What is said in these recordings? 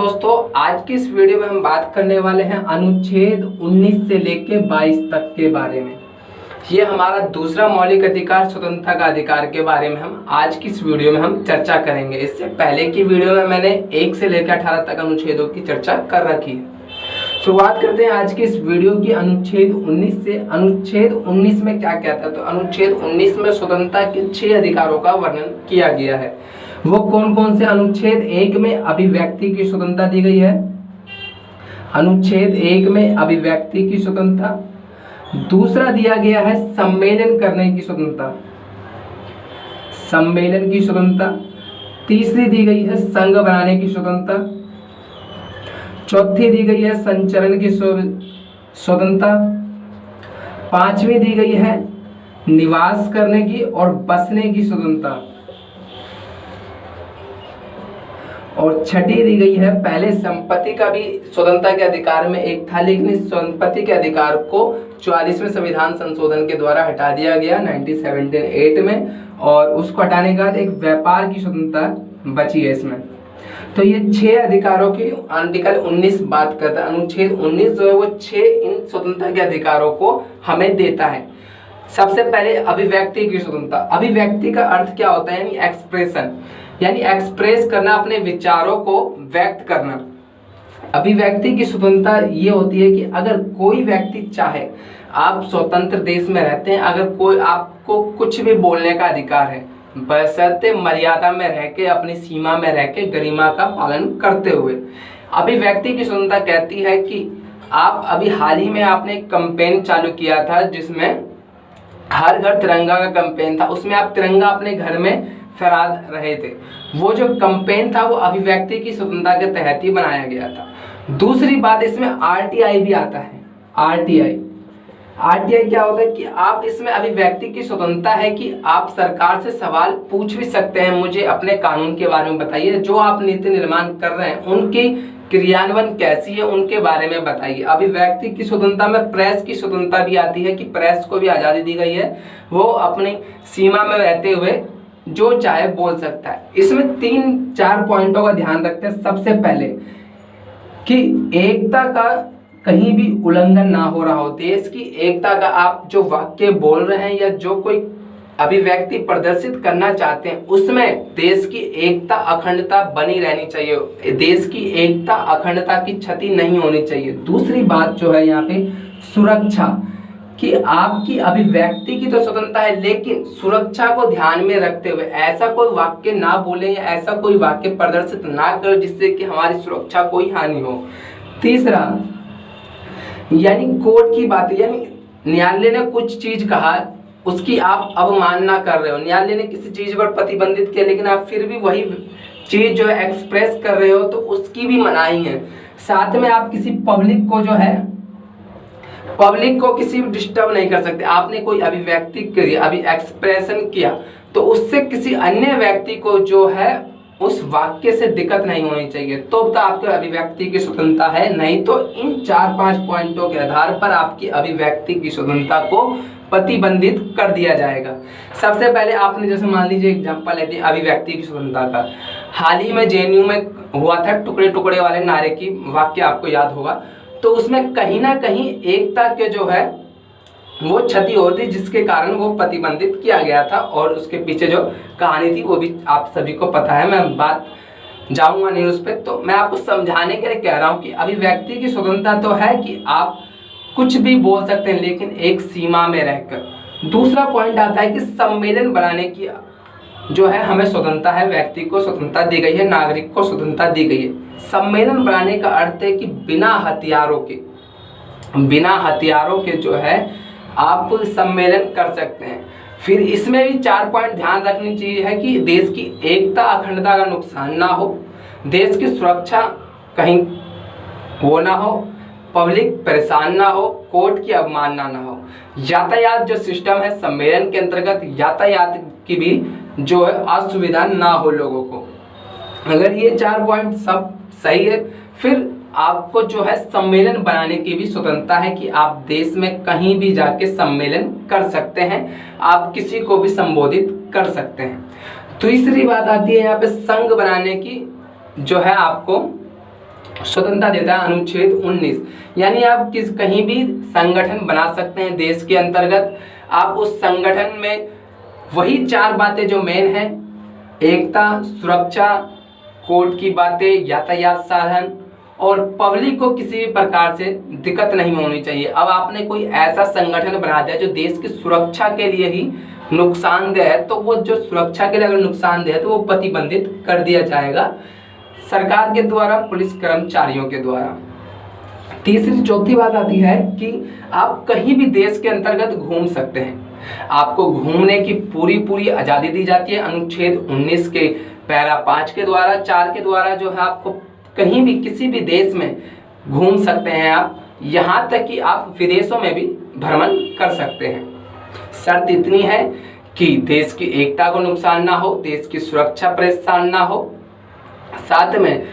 दोस्तों, आज की इस वीडियो में हम बात करने वाले हैं अनुच्छेद 19 से लेके 22 तक के बारे में। ये हमारा दूसरा मौलिक अधिकार स्वतंत्रता का अधिकार के बारे में हम आज की इस वीडियो में हम चर्चा करेंगे। इससे पहले की वीडियो में मैंने 1 से लेकर 18 तक अनुच्छेदों की चर्चा कर रखी है। शुरुआत करते हैं आज की इस वीडियो की अनुच्छेद 19 से। अनुच्छेद 19 में क्या कहता है? तो अनुच्छेद 19 में स्वतंत्रता के 6 अधिकारों का वर्णन किया गया है। वो कौन कौन से? अनुच्छेद 1 में अभिव्यक्ति की स्वतंत्रता दी गई है। अनुच्छेद 1 में अभिव्यक्ति की स्वतंत्रता। दूसरा दिया गया है सम्मेलन करने की स्वतंत्रता, सम्मेलन की स्वतंत्रता। तीसरी दी गई है संघ बनाने की स्वतंत्रता। चौथी दी गई है संचरण की स्वतंत्रता। पांचवी दी गई है निवास करने की और बसने की स्वतंत्रता। और छठी दी गई है, पहले संपत्ति का भी स्वतंत्रता के अधिकार में एक था, लेकिन इस संपत्ति के अधिकार को 44वें संविधान संशोधन के द्वारा हटा दिया गया 1978 में, और उसको हटाने के बाद एक व्यापार की स्वतंत्रता बची है इसमें। तो ये 6 अधिकारों की आर्टिकल 19 बात करता है। अनुच्छेद 19 जो है वो 6 इन स्वतंत्रता के अधिकारों को हमें देता है। सबसे पहले अभिव्यक्ति की स्वतंत्रता। अभिव्यक्ति का अर्थ क्या होता है? यानी एक्सप्रेशन, यानी एक्सप्रेस करना, अपने विचारों को व्यक्त करना। अभिव्यक्ति की स्वतंत्रता ये होती है कि अगर कोई व्यक्ति चाहे, आप स्वतंत्र देश में रहते हैं, अगर कोई आपको कुछ भी बोलने का अधिकार है, बशर्ते मर्यादा में रह के, अपनी सीमा में रह के, गरिमा का पालन करते हुए। अभिव्यक्ति की स्वतंत्रता कहती है कि आप अभी हाल ही में आपने एक कैंपेन चालू किया था जिसमें हर घर तिरंगा का कैंपेन था, उसमें आप तिरंगा अपने घर में फहरा रहे थे। वो जो कैंपेन था वो अभिव्यक्ति की स्वतंत्रता के तहत ही बनाया गया था। दूसरी बात, इसमें आरटीआई भी आता है। आरटीआई क्या होता है कि आप इसमें अभिव्यक्ति की स्वतंत्रता है कि आप सरकार से सवाल पूछ भी सकते हैं, मुझे अपने कानून के बारे में बताइए, जो आप नीति निर्माण कर रहे हैं उनकी क्रियान्वयन कैसी है उनके बारे में बताइए। अभिव्यक्ति की स्वतंत्रता में प्रेस की स्वतंत्रता भी आती है कि प्रेस को भी आज़ादी दी गई है, वो अपनी सीमा में रहते हुए जो चाहे बोल सकता है। इसमें 3-4 पॉइंटों का ध्यान रखते हैं। सबसे पहले कि एकता का कहीं भी उल्लंघन ना हो रहा हो, देश की एकता का आप जो वाक्य बोल रहे हैं या जो कोई अभिव्यक्ति प्रदर्शित करना चाहते हैं उसमें देश की एकता अखंडता बनी रहनी चाहिए, देश की एकता अखंडता की क्षति नहीं होनी चाहिए। दूसरी बात जो है यहाँ पे सुरक्षा, कि आपकी अभिव्यक्ति की तो स्वतंत्रता है लेकिन सुरक्षा को ध्यान में रखते हुए ऐसा कोई वाक्य ना बोले या ऐसा कोई वाक्य प्रदर्शित ना करें जिससे कि हमारी सुरक्षा कोई हानि हो। तीसरा, यानी कोर्ट की बात, यानी न्यायालय ने कुछ चीज कहा उसकी आप अवमानना कर रहे हो, न्यायालय ने किसी चीज पर प्रतिबंधित किया लेकिन आप फिर भी वही चीज जो है एक्सप्रेस कर रहे हो तो उसकी भी मनाही है। साथ में आप किसी पब्लिक को जो है, पब्लिक को किसी भी डिस्टर्ब नहीं कर सकते। आपने कोई अभिव्यक्ति करी, अभी एक्सप्रेशन किया तो उससे किसी अन्य व्यक्ति को जो है उस वाक्य से दिक्कत नहीं होनी चाहिए, तो आपके अभिव्यक्ति की स्वतंत्रता है। नहीं तो इन 4-5 पॉइंटों के आधार पर आपकी अभिव्यक्ति की स्वतंत्रता को प्रतिबंधित कर दिया जाएगा। सबसे पहले आपने जैसे मान लीजिए एग्जांपल लेते हैं अभिव्यक्ति की स्वतंत्रता का। हाल ही में जेएनयू में हुआ था टुकड़े टुकड़े वाले नारे की वाक्य, आपको याद होगा। तो उसमें कहीं ना कहीं एकता के जो है वो क्षति हो रही, जिसके कारण वो प्रतिबंधित किया गया था, और उसके पीछे जो कहानी थी वो भी आप सभी को पता है, मैं बात जाऊंगा नहीं उस पर। तो मैं आपको समझाने के लिए कह रहा हूँ कि अभिव्यक्ति की स्वतंत्रता तो है कि आप कुछ भी बोल सकते हैं लेकिन एक सीमा में रहकर। दूसरा पॉइंट आता है कि सम्मेलन बनाने की जो है हमें स्वतंत्रता है, व्यक्ति को स्वतंत्रता दी गई है, नागरिक को स्वतंत्रता दी गई है। सम्मेलन बनाने का अर्थ है कि बिना हथियारों के जो है आप सम्मेलन कर सकते हैं। फिर इसमें भी 4 पॉइंट ध्यान रखनी चाहिए है कि देश की एकता अखंडता का नुकसान ना हो, देश की सुरक्षा कहीं वो ना हो, पब्लिक परेशान ना हो, कोर्ट की अवमानना ना हो, यातायात जो सिस्टम है सम्मेलन के अंतर्गत यातायात की भी जो है असुविधा ना हो लोगों को। अगर ये 4 पॉइंट सब सही है फिर आपको जो है सम्मेलन बनाने की भी स्वतंत्रता है कि आप देश में कहीं भी जाके सम्मेलन कर सकते हैं, आप किसी को भी संबोधित कर सकते हैं। तीसरी बात आती है यहाँ पे संघ बनाने की, जो है आपको स्वतंत्रता देता है अनुच्छेद 19। यानी आप कहीं भी संगठन बना सकते हैं देश के अंतर्गत। आप उस संगठन में वही 4 बातें जो मेन हैं, एकता, सुरक्षा, कोर्ट की बातें, यातायात साधन और पब्लिक को किसी भी प्रकार से दिक्कत नहीं होनी चाहिए। अब आपने कोई ऐसा संगठन बना दिया जो देश की सुरक्षा के लिए ही नुकसानदेह है, तो वो जो सुरक्षा के लिए अगर नुकसानदेह है तो वो प्रतिबंधित कर दिया जाएगा सरकार के द्वारा, पुलिस कर्मचारियों के द्वारा। तीसरी चौथी बात आती है कि आप कहीं भी देश के अंतर्गत घूम सकते हैं, आपको घूमने की पूरी आज़ादी दी जाती है अनुच्छेद 19 के पैरा 5 के द्वारा, 4 के द्वारा जो है आपको कहीं भी किसी भी देश में घूम सकते हैं आप, यहाँ तक कि आप विदेशों में भी भ्रमण कर सकते हैं। शर्त इतनी है कि देश की एकता को नुकसान ना हो, देश की सुरक्षा परेशान ना हो, साथ में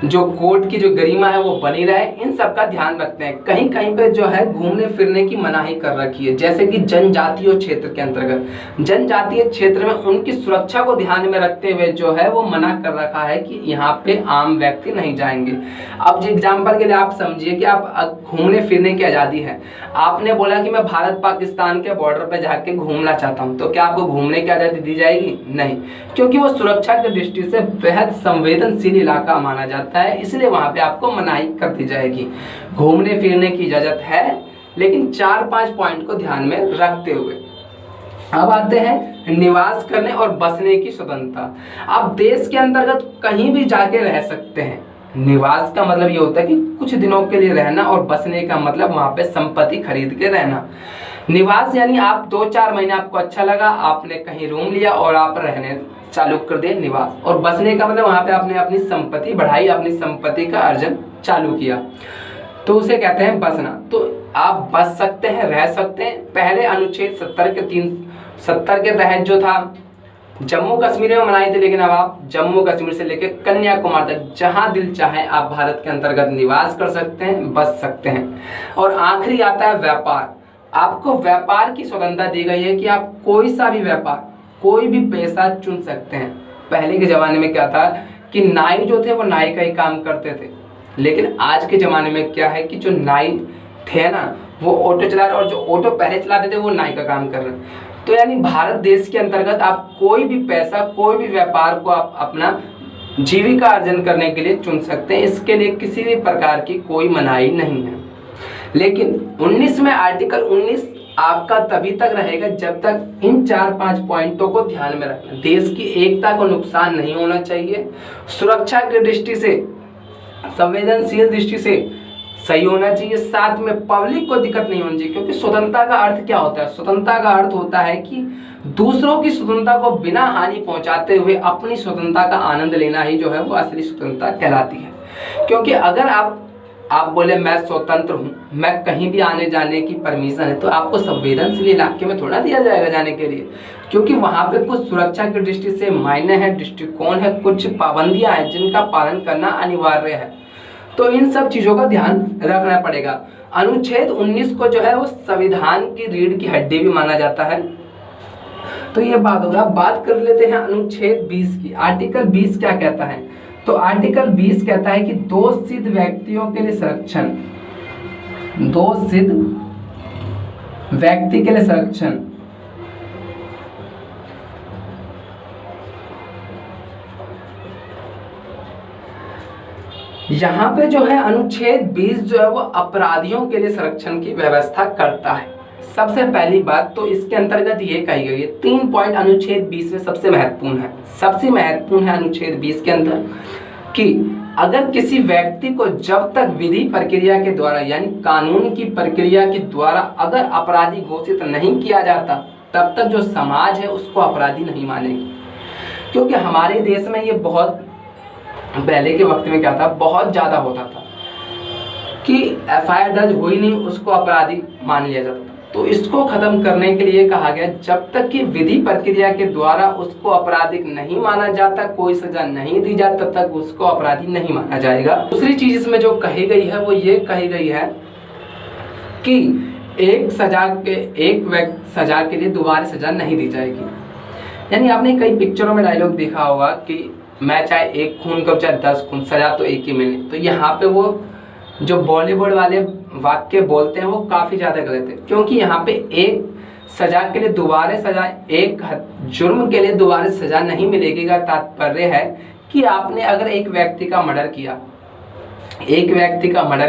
जो कोर्ट की जो गरिमा है वो बनी रहे, इन सब का ध्यान रखते हैं। कहीं कहीं पे जो है घूमने फिरने की मनाही कर रखी है, जैसे कि जनजातीय क्षेत्र के अंतर्गत, जनजातीय क्षेत्र में उनकी सुरक्षा को ध्यान में रखते हुए जो है वो मना कर रखा है कि यहाँ पे आम व्यक्ति नहीं जाएंगे। अब जो एग्जाम्पल के लिए आप समझिए कि आप घूमने फिरने की आज़ादी है, आपने बोला कि मैं भारत पाकिस्तान के बॉर्डर पर जाके घूमना चाहता हूँ, तो क्या आपको घूमने की आज़ादी दी जाएगी? नहीं, क्योंकि वो सुरक्षा की दृष्टि से बेहद संवेदनशील इलाका माना जाता है, इसलिए वहां पे आपको मनाही कर दी जाएगी। घूमने फिरने की इजाजत है, लेकिन 4-5 पॉइंट को ध्यान में रखते हुए। अब आते हैं निवास करने और बसने की स्वतंत्रता। आप देश के अंतर्गत कहीं भी जाके रह सकते हैं। निवास का मतलब ये होता है कि कुछ दिनों के लिए रहना, और बसने का मतलब वहां पे संपत्ति खरीद के रहना। निवास यानी आप 2-4 महीने आपको अच्छा लगा, आपने कहीं रूम लिया और आप रहने चालू कर दिए, निवास। और बसने का मतलब वहां पे आपने अपनी संपत्ति बढ़ाई, अपनी संपत्ति का अर्जन चालू किया, तो उसे कहते हैं बसना। तो आप बस सकते हैं, रह सकते हैं। पहले अनुच्छेद 70 के तहत जो था जम्मू कश्मीर में मनाई थी, लेकिन अब आप जम्मू कश्मीर से लेकर कन्याकुमारी तक जहां दिल चाहे आप भारत के अंतर्गत निवास कर सकते हैं, बस सकते हैं। और आखिरी आता है व्यापार। आपको व्यापार की स्वतंत्रता दी गई है कि आप कोई सा भी व्यापार, कोई भी पेशा चुन सकते हैं। पहले के ज़माने में क्या था कि नाई जो थे वो नाई का ही काम करते थे, लेकिन आज के ज़माने में क्या है कि जो नाई थे ना वो ऑटो चला रहे, और जो ऑटो पहले चलाते थे वो नाई का काम कर रहे हैं। तो यानी भारत देश के अंतर्गत आप कोई भी पैसा, कोई भी व्यापार को आप अपना जीविका अर्जन करने के लिए चुन सकते हैं, इसके लिए किसी भी प्रकार की कोई मनाही नहीं है। लेकिन 19 में आर्टिकल 19 आपका तभी तक रहेगा जब तक इन 4-5 पॉइंटों को ध्यान में रखना। देश की एकता को नुकसान नहीं होना चाहिए, सुरक्षा की दृष्टि से, संवेदनशील दृष्टि से सही होना चाहिए, साथ में पब्लिक को दिक्कत नहीं होनी चाहिए। क्योंकि स्वतंत्रता का अर्थ क्या होता है? स्वतंत्रता का अर्थ होता है कि दूसरों की स्वतंत्रता को बिना हानि पहुंचाते हुए अपनी स्वतंत्रता का आनंद लेना ही जो है वो असली स्वतंत्रता कहलाती है। क्योंकि अगर आप बोले मैं स्वतंत्र हूँ, मैं कहीं भी आने जाने की परमिशन है, तो आपको संवेदनशील इलाके में थोड़ा दिया जाएगा जाने के लिए, क्योंकि वहाँ पे कुछ सुरक्षा की दृष्टि से मायने हैं, दृष्टिकोण है, कुछ पाबंदियां हैं जिनका पालन करना अनिवार्य है। तो इन सब चीज़ों का ध्यान रखना पड़ेगा। अनुच्छेद 19 को जो है वो संविधान की रीढ़ की हड्डी भी माना जाता है। तो ये बात होगा। बात कर लेते हैं अनुच्छेद 20 की। आर्टिकल 20 क्या कहता है? तो आर्टिकल 20 कहता है कि दोषसिद्ध व्यक्तियों के लिए संरक्षण, दोषसिद्ध व्यक्ति के लिए संरक्षण। यहाँ पे जो है अनुच्छेद 20 जो है वो अपराधियों के लिए संरक्षण की व्यवस्था करता है। सबसे पहली बात तो इसके अंतर्गत ये कही गई है, 3 पॉइंट अनुच्छेद 20 में सबसे महत्वपूर्ण है। सबसे महत्वपूर्ण है अनुच्छेद 20 के अंदर कि अगर किसी व्यक्ति को जब तक विधि प्रक्रिया के द्वारा यानी कानून की प्रक्रिया के द्वारा अगर अपराधी घोषित नहीं किया जाता, तब तक जो समाज है उसको अपराधी नहीं मानेगी। क्योंकि हमारे देश में ये बहुत पहले के वक्त में क्या था, बहुत ज़्यादा होता था कि एफआईआर दर्ज हुई नहीं उसको अपराधी मान लिया जाता था। तो इसको खत्म करने के लिए कहा गया जब तक कि विधि प्रक्रिया के द्वारा उसको आपराधिक नहीं माना जाता, कोई सजा नहीं दी जाती, तब तक उसको अपराधी नहीं माना जाएगा। दूसरी चीज इसमें जो कही गई है वो ये कही गई है कि एक सजा के लिए दोबारा सजा नहीं दी जाएगी। यानी आपने कई पिक्चरों में डायलॉग देखा होगा कि मैं चाहे 1 खून करूँ चाहे 10 खून, सजा तो एक ही मिलनी। तो यहाँ पे वो जो बॉलीवुड वाले वाक्य बोलते हैं वो काफ़ी ज़्यादा गलत है, क्योंकि यहाँ पे एक सजा के लिए दोबारा सजा, एक जुर्म के लिए दोबारा सजा नहीं मिलेगी का तात्पर्य है कि आपने अगर एक व्यक्ति का मर्डर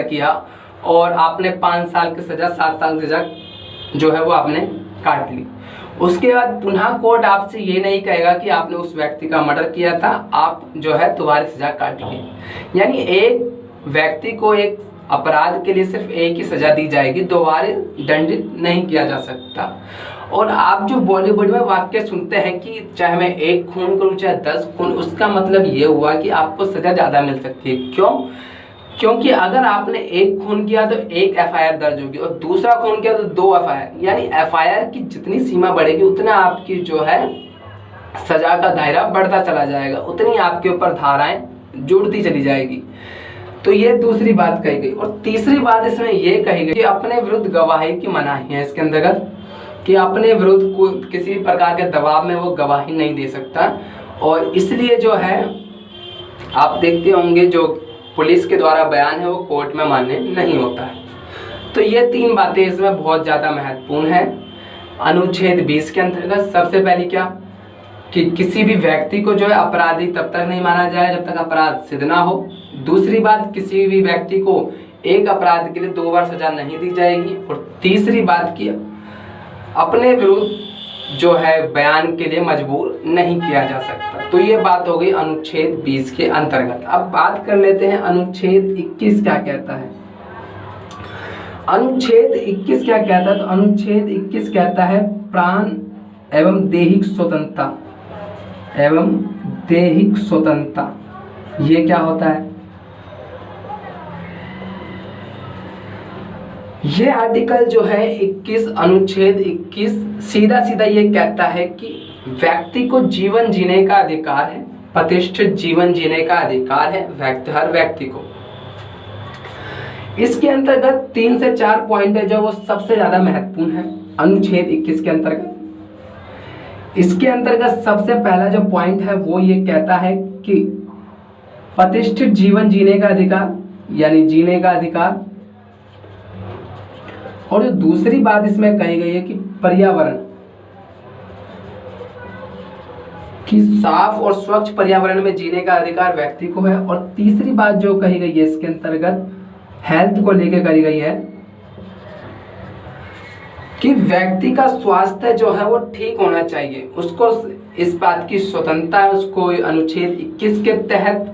किया और आपने 5 साल की सजा, 7 साल की सजा जो है वो आपने काट ली, उसके बाद पुनः कोर्ट आपसे ये नहीं कहेगा कि आपने उस व्यक्ति का मर्डर किया था, आप जो है दोबारा सजा काटिए। यानी एक व्यक्ति को एक अपराध के लिए सिर्फ एक ही सजा दी जाएगी, दोबारा दंडित नहीं किया जा सकता। और आप जो बॉलीवुड में वाक्य सुनते हैं कि चाहे मैं 1 खून करूं चाहे 10 खून, उसका मतलब ये हुआ कि आपको सजा ज़्यादा मिल सकती है। क्यों? क्योंकि अगर आपने 1 खून किया तो 1 FIR दर्ज होगी और दूसरा खून किया तो 2 FIR, यानी FIR की जितनी सीमा बढ़ेगी उतना आपकी जो है सजा का दायरा बढ़ता चला जाएगा, उतनी आपके ऊपर धाराएं जुड़ती चली जाएगी। तो ये दूसरी बात कही गई। और तीसरी बात इसमें ये कही गई कि अपने विरुद्ध गवाही की मनाही है इसके अंतर्गत, कि अपने विरुद्ध को किसी भी प्रकार के दबाव में वो गवाही नहीं दे सकता। और इसलिए जो है आप देखते होंगे जो पुलिस के द्वारा बयान है वो कोर्ट में मान्य नहीं होता है। तो ये 3 बातें इसमें बहुत ज़्यादा महत्वपूर्ण है। अनुच्छेद 20 के अंतर्गत सबसे पहले क्या कि किसी भी व्यक्ति को जो है अपराधी तब तक नहीं माना जाए जब तक अपराध सिद्ध ना हो। दूसरी बात, किसी भी व्यक्ति को एक अपराध के लिए 2 बार सजा नहीं दी जाएगी। और तीसरी बात की अपने विरुद्ध जो है बयान के लिए मजबूर नहीं किया जा सकता। तो ये बात हो गई अनुच्छेद 20 के अंतर्गत। अब बात कर लेते हैं अनुच्छेद 21 क्या कहता है। अनुच्छेद 21 क्या कहता है? तो अनुच्छेद 21 कहता है प्राण एवं दैहिक स्वतंत्रता। ये क्या होता है? ये आर्टिकल जो है 21 अनुच्छेद 21 सीधा सीधा ये कहता है कि व्यक्ति को जीवन जीने का अधिकार है, प्रतिष्ठित जीवन जीने का अधिकार है हर व्यक्ति को। इसके अंतर्गत 3 से 4 पॉइंट है जो वो सबसे ज्यादा महत्वपूर्ण है अनुच्छेद 21 के अंतर्गत। इसके अंतर्गत सबसे पहला जो पॉइंट है वो ये कहता है कि प्रतिष्ठित जीवन जीने का अधिकार, यानी जीने का अधिकार। और जो दूसरी बात इसमें कही गई है कि पर्यावरण कि साफ और स्वच्छ पर्यावरण में जीने का अधिकार व्यक्ति को है। और तीसरी बात जो कही गई है इसके अंतर्गत हेल्थ को लेकर कही गई है कि व्यक्ति का स्वास्थ्य जो है वो ठीक होना चाहिए, उसको इस बात की स्वतंत्रता है, उसको अनुच्छेद 21 के तहत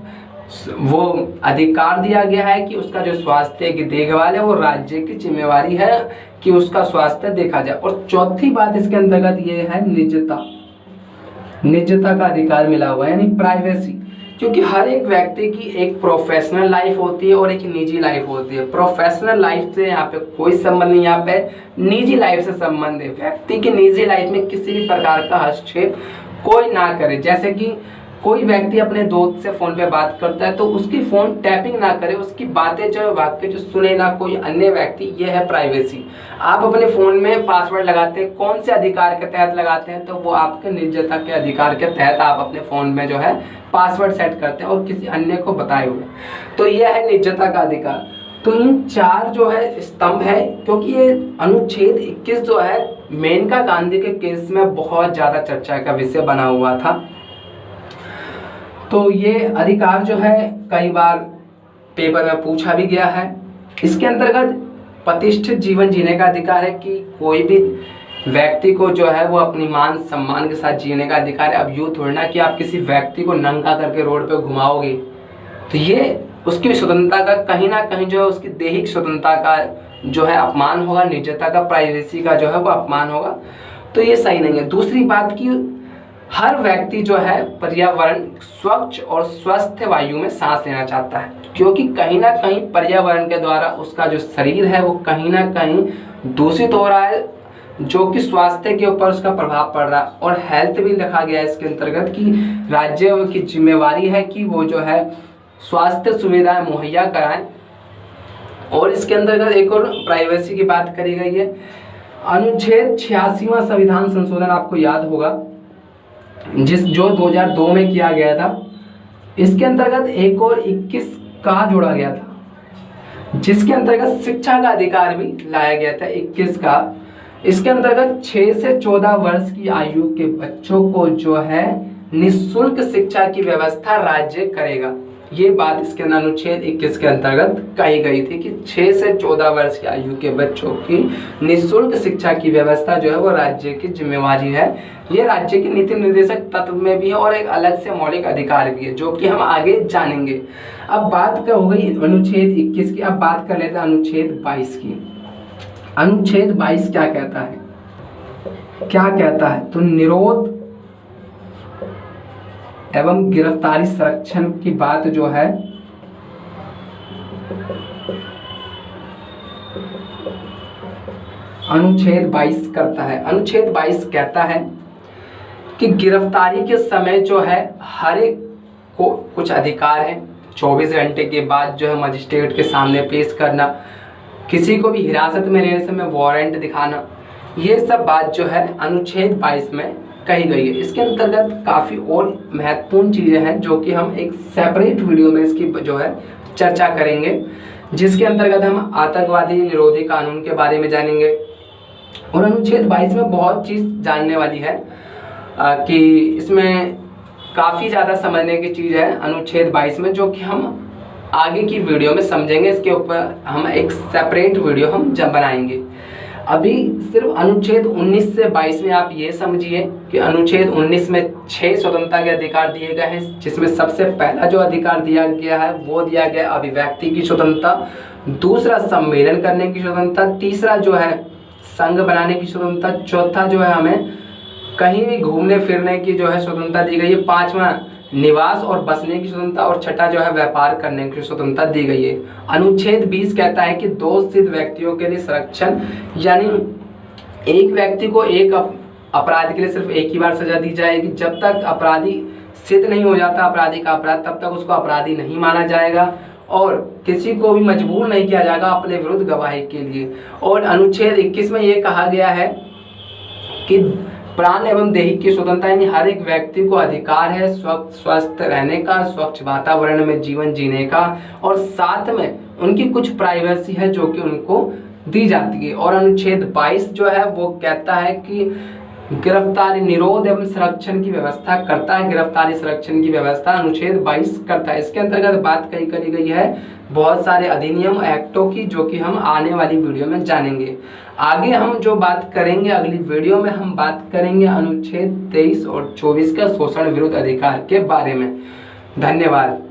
वो अधिकार दिया गया है कि उसका जो स्वास्थ्य की देखभाल है वो राज्य की जिम्मेवारी है कि उसका स्वास्थ्य देखा जाए। और चौथी बात इसके अंतर्गत ये है निजता का अधिकार मिला हुआ है, यानी प्राइवेसी। क्योंकि हर एक व्यक्ति की एक प्रोफेशनल लाइफ होती है और एक निजी लाइफ होती है। प्रोफेशनल लाइफ से यहाँ पे कोई संबंध नहीं, यहाँ पे निजी लाइफ से संबंध है। व्यक्ति की निजी लाइफ में किसी भी प्रकार का हस्तक्षेप कोई ना करे। जैसे कि कोई व्यक्ति अपने दोस्त से फोन पे बात करता है तो उसकी फोन टैपिंग ना करे, उसकी बातें जो वाक्य जो सुने ना कोई अन्य व्यक्ति, ये है प्राइवेसी। आप अपने फोन में पासवर्ड लगाते हैं, कौन से अधिकार के तहत लगाते हैं? तो वो आपके निजता के अधिकार के तहत आप अपने फोन में जो है पासवर्ड सेट करते हैं और किसी अन्य को बताए हुए। तो यह है निजता का अधिकार। तो इन 4 जो है स्तंभ है, क्योंकि ये अनुच्छेद 21 जो है मेनका गांधी के केस में बहुत ज्यादा चर्चा का विषय बना हुआ था। तो ये अधिकार जो है कई बार पेपर में पूछा भी गया है। इसके अंतर्गत प्रतिष्ठित जीवन जीने का अधिकार है कि कोई भी व्यक्ति को जो है वो अपनी मान सम्मान के साथ जीने का अधिकार है। अब यूँ थोड़ी ना कि आप किसी व्यक्ति को नंगा करके रोड पे घुमाओगे, तो ये उसकी स्वतंत्रता का कहीं ना कहीं जो है उसकी दैहिक स्वतंत्रता का जो है अपमान होगा, निजता का, प्राइवेसी का जो है वो अपमान होगा। तो ये सही नहीं है। दूसरी बात की हर व्यक्ति जो है पर्यावरण स्वच्छ और स्वस्थ वायु में सांस लेना चाहता है, क्योंकि कहीं ना कहीं पर्यावरण के द्वारा उसका जो शरीर है वो कहीं ना कहीं दूषित हो रहा है, जो कि स्वास्थ्य के ऊपर उसका प्रभाव पड़ रहा है। और हेल्थ भी लिखा गया है इसके अंतर्गत कि राज्य की जिम्मेवारी है कि वो जो है स्वास्थ्य सुविधाएं मुहैया कराएं। और इसके अंतर्गत एक और प्राइवेसी की बात करी गई है। अनुच्छेद 86वां संविधान संशोधन आपको याद होगा, जो 2002 में किया गया था, इसके अंतर्गत एक और 21 कहा जोड़ा गया था, जिसके अंतर्गत शिक्षा का अधिकार भी लाया गया था 21 का। इसके अंतर्गत 6 से 14 वर्ष की आयु के बच्चों को जो है निःशुल्क शिक्षा की व्यवस्था राज्य करेगा। ये बात इसके अनुच्छेद 21 के अंतर्गत कही गई थी कि 6 से 14 वर्ष की आयु के बच्चों की निःशुल्क शिक्षा की व्यवस्था जो है वो राज्य की जिम्मेवारी है। ये राज्य के नीति निर्देशक तत्व में भी है और एक अलग से मौलिक अधिकार भी है, जो कि हम आगे जानेंगे। अब बात हो गई अनुच्छेद 21 की, अब बात कर लेते हैं अनुच्छेद 22 की। अनुच्छेद 22 क्या कहता है? क्या कहता है? तो निरोध एवं गिरफ्तारी संरक्षण की बात जो है अनुच्छेद 22 करता है। अनुच्छेद 22 कहता है कि गिरफ्तारी के समय जो है हर एक को कुछ अधिकार है। 24 घंटे के बाद जो है मजिस्ट्रेट के सामने पेश करना, किसी को भी हिरासत में लेने समय वारंट दिखाना, ये सब बात जो है अनुच्छेद 22 में कही गई है। इसके अंतर्गत काफ़ी और महत्वपूर्ण चीज़ें हैं जो कि हम एक सेपरेट वीडियो में इसकी जो है चर्चा करेंगे, जिसके अंतर्गत हम आतंकवादी निरोधी कानून के बारे में जानेंगे। और अनुच्छेद 22 में बहुत चीज़ जानने वाली है कि इसमें काफ़ी ज़्यादा समझने की चीज़ है अनुच्छेद 22 में, जो कि हम आगे की वीडियो में समझेंगे। इसके ऊपर हम एक सेपरेट वीडियो हम जब बनाएंगे। अभी सिर्फ अनुच्छेद 19 से 22 में आप ये समझिए कि अनुच्छेद 19 में 6 स्वतंत्रता के अधिकार दिए गए हैं, जिसमें सबसे पहला जो अधिकार दिया गया है वो दिया गया अभिव्यक्ति की स्वतंत्रता, दूसरा सम्मेलन करने की स्वतंत्रता, तीसरा जो है संघ बनाने की स्वतंत्रता, चौथा जो है हमें कहीं भी घूमने फिरने की जो है स्वतंत्रता दी गई है, पांचवा निवास और बसने की स्वतंत्रता, और छठा जो है व्यापार करने की स्वतंत्रता दी गई है। अनुच्छेद 20 कहता है कि दोषसिद्ध व्यक्तियों के लिए संरक्षण, यानी एक व्यक्ति को एक अपराध के लिए सिर्फ एक ही बार सजा दी जाएगी। जब तक अपराधी सिद्ध नहीं हो जाता अपराधी का अपराध, तब तक उसको अपराधी नहीं माना जाएगा और किसी को भी मजबूर नहीं किया जाएगा अपने विरुद्ध गवाही के लिए। और अनुच्छेद 21 में ये कहा गया है कि प्राण एवं देह की स्वतंत्रता, यानी हर एक व्यक्ति को अधिकार है स्वस्थ रहने का, स्वच्छ वातावरण में जीवन जीने का, और साथ में उनकी कुछ प्राइवेसी है जो कि उनको दी जाती है। और अनुच्छेद 22 जो है वो कहता है कि गिरफ्तारी निरोध एवं संरक्षण की व्यवस्था करता है। गिरफ्तारी संरक्षण की व्यवस्था अनुच्छेद 22 करता है। इसके अंतर्गत बात करी गई है बहुत सारे अधिनियम एक्टों की, जो कि हम आने वाली वीडियो में जानेंगे। आगे हम जो बात करेंगे अगली वीडियो में, हम बात करेंगे अनुच्छेद 23 और 24 का शोषण विरोध अधिकार के बारे में। धन्यवाद।